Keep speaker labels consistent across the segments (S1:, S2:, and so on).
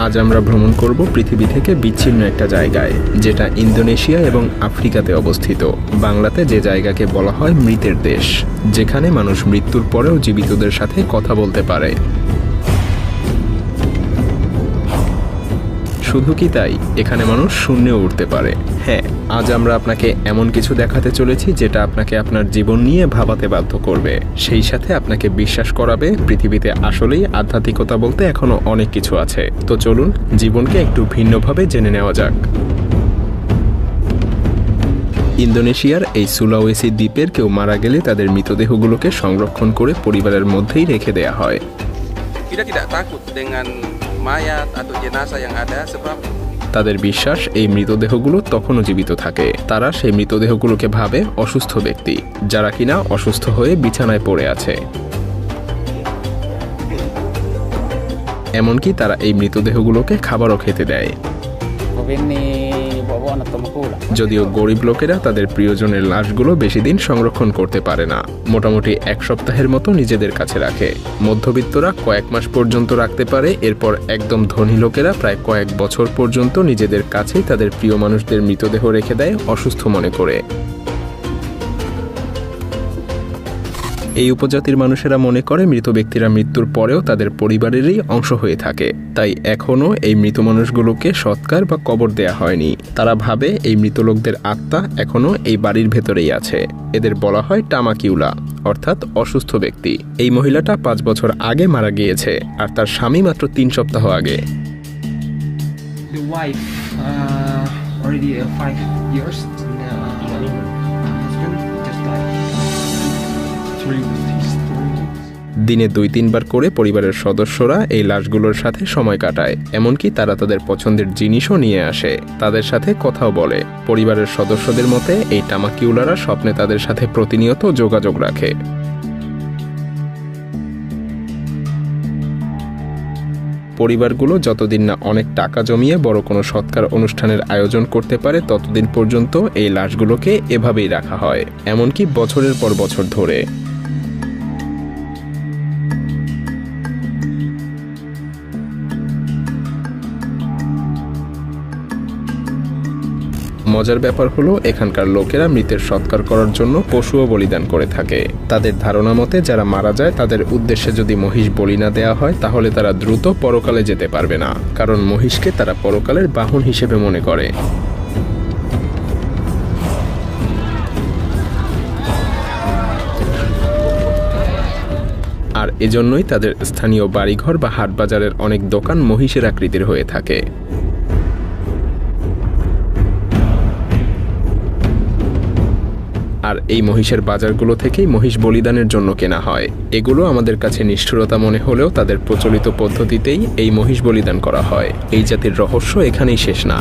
S1: আজ আমরা ভ্রমণ করব পৃথিবী থেকে বিচ্ছিন্ন একটা জায়গায়, যেটা ইন্দোনেশিয়া এবং আফ্রিকাতে অবস্থিত। বাংলাতে যে জায়গাকে বলা হয় মৃতের দেশ, যেখানে মানুষ মৃত্যুর পরেও জীবিতদের সাথে কথা বলতে পারে। শুধু কি তাই, এখানে মানুষ শূন্যেও উঠতে পারে। হ্যাঁ, আজ আমরা আপনাকে এমন কিছু দেখাতে চলেছি যেটা আপনাকে আপনার জীবন নিয়ে ভাবাতে বাধ্য করবে, সেই সাথে আপনাকে বিশ্বাস করাবে পৃথিবীতে আসলেই আধ্যাত্মিকতা বলতে এখনো অনেক কিছু আছে। তো চলুন জীবনকে একটু ভিন্নভাবে জেনে নেওয়া যাক। ইন্দোনেশিয়ার এই সুলাওয়েসি দ্বীপের কেউ মারা গেলে তাদের মৃতদেহগুলোকে সংরক্ষণ করে পরিবারের মধ্যেই রেখে দেয়া হয়।
S2: Tidak takut dengan mayat atau jenazah yang ada sebab
S1: তাদের বিশ্বাস এই মৃতদেহগুলো তখনও জীবিত থাকে। তারা সেই মৃতদেহগুলোকে ভাবে অসুস্থ ব্যক্তি, যারা কিনা অসুস্থ হয়ে বিছানায় পড়ে আছে। এমনকি তারা এই মৃতদেহগুলোকে খাবারও খেতে দেয়। যদিও গরিব লোকেরা তাদের প্রিয়জনের লাশগুলো বেশি দিন সংরক্ষণ করতে পারে না, মোটামুটি এক সপ্তাহের মতো নিজেদের কাছে রাখে। মধ্যবিত্তরা কয়েক মাস পর্যন্ত রাখতে পারে, এরপর একদম ধনী লোকেরা প্রায় কয়েক বছর পর্যন্ত নিজেদের কাছেই তাদের প্রিয় মানুষদের মৃতদেহ রেখে দেয় অসুস্থ মনে করে। এই উপজাতির মানুষেরা মনে করে মৃত ব্যক্তিরা মৃত্যুর পরেও তাদের পরিবারেরই অংশ হয়ে থাকে, তাই এখনও এই মৃত মানুষগুলোকে সৎকার বা কবর দেয়া হয়নি। তারা ভাবে এই মৃত লোকদের আত্মা এখনও এই বাড়ির ভেতরেই আছে। এদের বলা হয় টামাকিউলা, অর্থাৎ অসুস্থ ব্যক্তি। এই মহিলাটা 5 বছর আগে মারা গিয়েছে, আর তার স্বামী মাত্র 3 সপ্তাহ আগে।
S3: The wife already 5 years. Husband just died. 3 weeks.
S1: দিনে 2-3 বার করে পরিবারের সদস্যরা এই লাশগুলোর সাথে সময় কাটায়, এমনকি তারা তাদের পছন্দের জিনিসও নিয়ে আসে, তাদের সাথে কথাও বলে। পরিবারের সদস্যদের মতে এই টামাকিউলারা স্বপ্নে তাদের সাথে প্রতিনিয়ত যোগাযোগ রাখে। পরিবারগুলো যতদিন না অনেক টাকা জমিয়ে বড় কোনো সৎকার অনুষ্ঠানের আয়োজন করতে পারে, ততদিন পর্যন্ত এই লাশগুলোকে এভাবেই রাখা হয়, এমনকি বছরের পর বছর ধরে। মজার ব্যাপার হলো, এখানকার লোকেরা মৃতের সৎকার করার জন্য পশুও বলিদান করে থাকে। তাদের ধারণা মতে যারা মারা যায় তাদের উদ্দেশ্যে যদি মহিষ বলি না দেওয়া হয়, তাহলে তারা দ্রুত পরকালে যেতে পারবে না, কারণ মহিষকে তারা পরকালের বাহন হিসেবে মনে করে। আর এজন্যই তাদের স্থানীয় বাড়িঘর বা হাটবাজারের অনেক দোকান মহিষের আকৃতির হয়ে থাকে। আর এই মহিষের বাজারগুলো থেকেই মহিষ বলিদানের জন্য কেনা হয়। এগুলো আমাদের কাছে নিষ্ঠুরতা মনে হলেও তাদের প্রচলিত পদ্ধতিতেই এই মহিষ বলিদান করা হয়। এই জাতির রহস্য এখানেই শেষ না।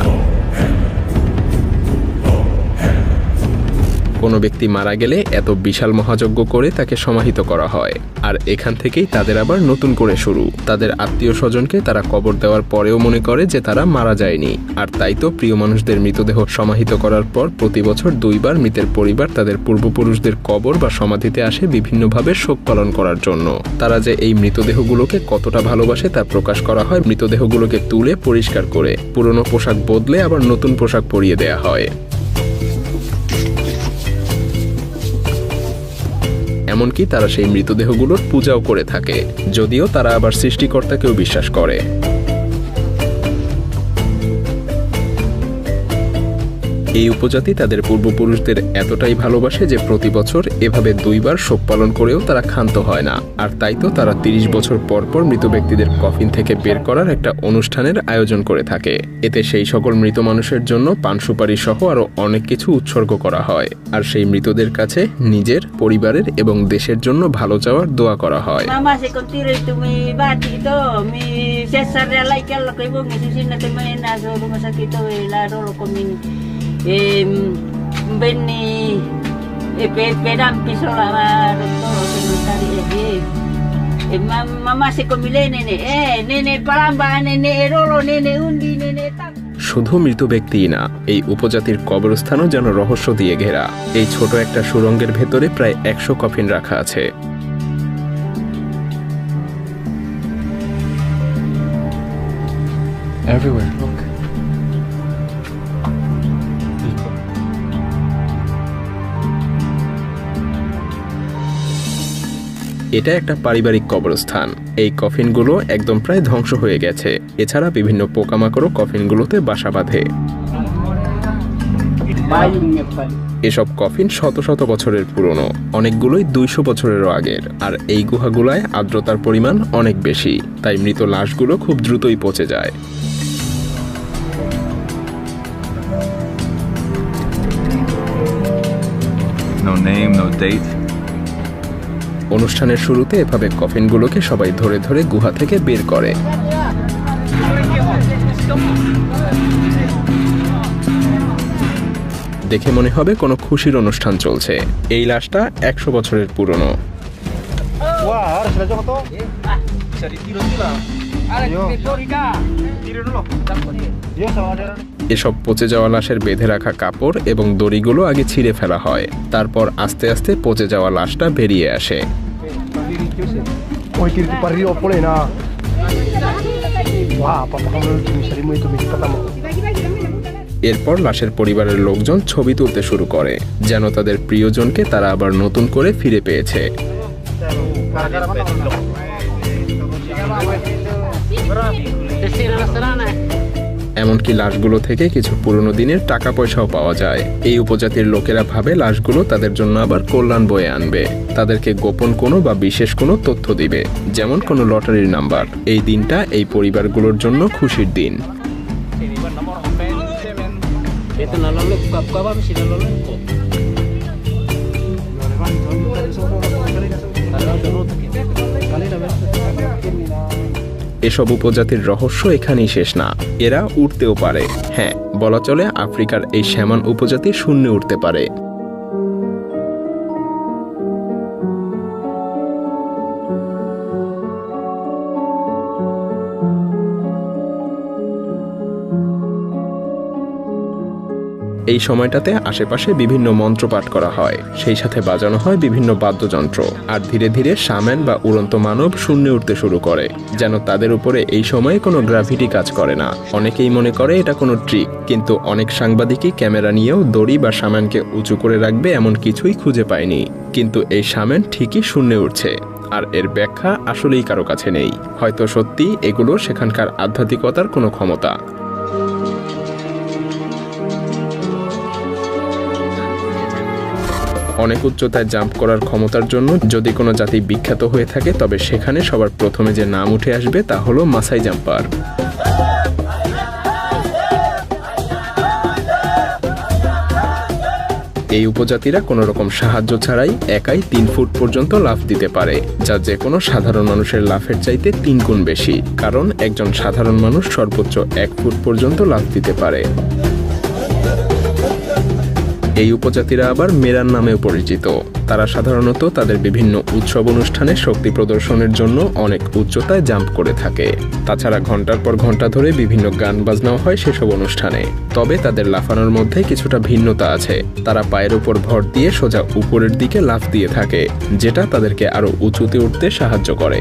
S1: কোনো ব্যক্তি মারা গেলে এত বিশাল মহাযজ্ঞ করে তাকে সমাহিত করা হয়, আর এখান থেকেই তাদের আবার নতুন করে শুরু। তাদের আত্মীয় স্বজনকে তারা কবর দেওয়ার পরেও মনে করে যে তারা মারা যায়নি, আর তাই তো প্রিয় মানুষদের মৃতদেহ সমাহিত করার পর প্রতি বছর 2 বার মৃতের পরিবার তাদের পূর্বপুরুষদের কবর বা সমাধিতে আসে বিভিন্নভাবে শোক পালন করার জন্য। তারা যে এই মৃতদেহগুলোকে কতটা ভালোবাসে তা প্রকাশ করা হয় মৃতদেহগুলোকে তুলে পরিষ্কার করে, পুরনো পোশাক বদলে আবার নতুন পোশাক পরিয়ে দেয়া হয়। এমনকি তারা সেই মৃতদেহগুলোর পূজাও করে থাকে, যদিও তারা আবার সৃষ্টিকর্তাকেও বিশ্বাস করে। এই উপজাতি তাদের পূর্বপুরুষদের এতটাই ভালোবাসে যে প্রতি বছর এভাবে 2 বার শোক পালন করেও তারা ক্ষান্ত হয় না। আর তাই তো তারা 30 বছর পর পর মৃত ব্যক্তিদের কফিন থেকে বের করার একটা অনুষ্ঠানের আয়োজন করে থাকে। এতে সেই সকল মৃত মানুষের জন্য পান সুপারি সহ আরো অনেক কিছু উৎসর্গ করা হয়, আর সেই মৃতদের কাছে নিজের, পরিবারের এবং দেশের জন্য ভালো চাওয়ার দোয়া করা হয়।
S4: Beni pedang pisau lah doktor sekretari mama se komile nene nene palamba nene rolo nene undi nene tak।
S1: শুধু মৃত ব্যক্তিই না, এই উপজাতির কবরস্থানও যেন রহস্য দিয়ে ঘেরা। এই ছোট একটা সুড়ঙ্গের ভেতরে প্রায় 100 কফিন রাখা আছে।
S3: Everywhere. Look.
S1: এটা একটা পারিবারিক কবরস্থান। এই কফিনগুলো একদম প্রায় ধ্বংস হয়ে গেছে। এছাড়া বিভিন্ন পোকামাকড়ও কফিনগুলোতে বাসা বাঁধে। এসব কফিন শত শত বছরের পুরনো, অনেকগুলোই 200 বছরেরও আগের। আর এই গুহাগুলায় আর্দ্রতার পরিমাণ অনেক বেশি, তাই মৃত লাশগুলো খুব দ্রুতই পচে যায়।
S5: No name, no date.
S1: অনুষ্ঠানের শুরুতে এভাবে কফিনগুলোকে সবাই ধরে ধরে গুহা থেকে বের করে। দেখে মনে হবে কোনো খুশির অনুষ্ঠান চলছে। এই লাশটা 100 বছরের পুরনো। এসব পচে যাওয়া লাশের বেঁধে রাখা কাপড় এবং দড়িগুলো আগে ছিঁড়ে ফেলা হয়, তারপর আস্তে আস্তে পচে যাওয়া লাশটা বেরিয়ে আসে। এরপর লাশের পরিবারের লোকজন ছবি তুলতে শুরু করে, যেন তাদের প্রিয়জনকে তারা আবার নতুন করে ফিরে পেয়েছে। এমনকি লাশগুলো থেকে কিছু পুরনো দিনের টাকা পয়সাও পাওয়া যায়। এই উপজাতির লোকেরা ভাবে লাশগুলো তাদের জন্য আবার কল্যাণ বয়ে আনবে, তাদেরকে গোপন কোনো বা বিশেষ কোনো তথ্য দিবে, যেমন কোনো লটারির নাম্বার। এই দিনটা এই পরিবারগুলোর জন্য খুশির দিন। এসব উপজাতির রহস্য এখানেই শেষ না, এরা উড়তেও পারে। হ্যাঁ, বলা চলে আফ্রিকার এই শ্যামান উপজাতি শূন্যে উড়তে পারে। এই সময়টাতে আশেপাশে বিভিন্ন মন্ত্র পাঠ করা হয়, সেই সাথে বাজানো হয় বিভিন্ন বাদ্যযন্ত্র। আর ধীরে ধীরে শাম্যান বা উড়ন্ত মানব শূন্যে উঠতে শুরু করে, যেন তাদের উপরে এই সময়ে কোনো গ্র্যাভিটি কাজ করে না। অনেকেই মনে করে এটা কোনো ট্রিক, কিন্তু অনেক সাংবাদিকই ক্যামেরা নিয়েও দড়ি বা শাম্যানকে উঁচু করে রাখবে এমন কিছুই খুঁজে পায়নি। কিন্তু এই শাম্যান ঠিকই শূন্যে উঠছে, আর এর ব্যাখ্যা আসলেই কারো কাছে নেই। হয়তো সত্যি এগুলো সেখানকার আধ্যাত্মিকতার কোনো ক্ষমতা। অনেক উচ্চতায় জাম্প করার ক্ষমতার জন্য যদি কোনো জাতি বিখ্যাত হয়ে থাকে, তবে সেখানে সবার প্রথমে যে নাম উঠে আসবে তা হলো মাসাই জাম্পার। এই উপজাতিরা কোনো রকম সাহায্য ছাড়াই একাই 3 ফুট পর্যন্ত লাফ দিতে পারে, যা যে কোনো সাধারণ মানুষের লাফের চাইতে 3 গুণ বেশি, কারণ একজন সাধারণ মানুষ সর্বোচ্চ 1 ফুট পর্যন্ত লাফ দিতে পারে। এই উপজাতিরা আবার মেরান নামেও পরিচিত। তারা সাধারণত তাদের বিভিন্ন উৎসব অনুষ্ঠানে শক্তি প্রদর্শনের জন্য অনেক উচ্চতায় জাম্প করে থাকে। তাছাড়া ঘন্টার পর ঘন্টা ধরে বিভিন্ন গান বাজনাও হয় সেসব অনুষ্ঠানে। তবে তাদের লাফানোর মধ্যে কিছুটা ভিন্নতা আছে। তারা পায়ের উপর ভর দিয়ে সোজা উপরের দিকে লাফ দিয়ে থাকে, যেটা তাদেরকে আরো উঁচুতে উঠতে সাহায্য করে।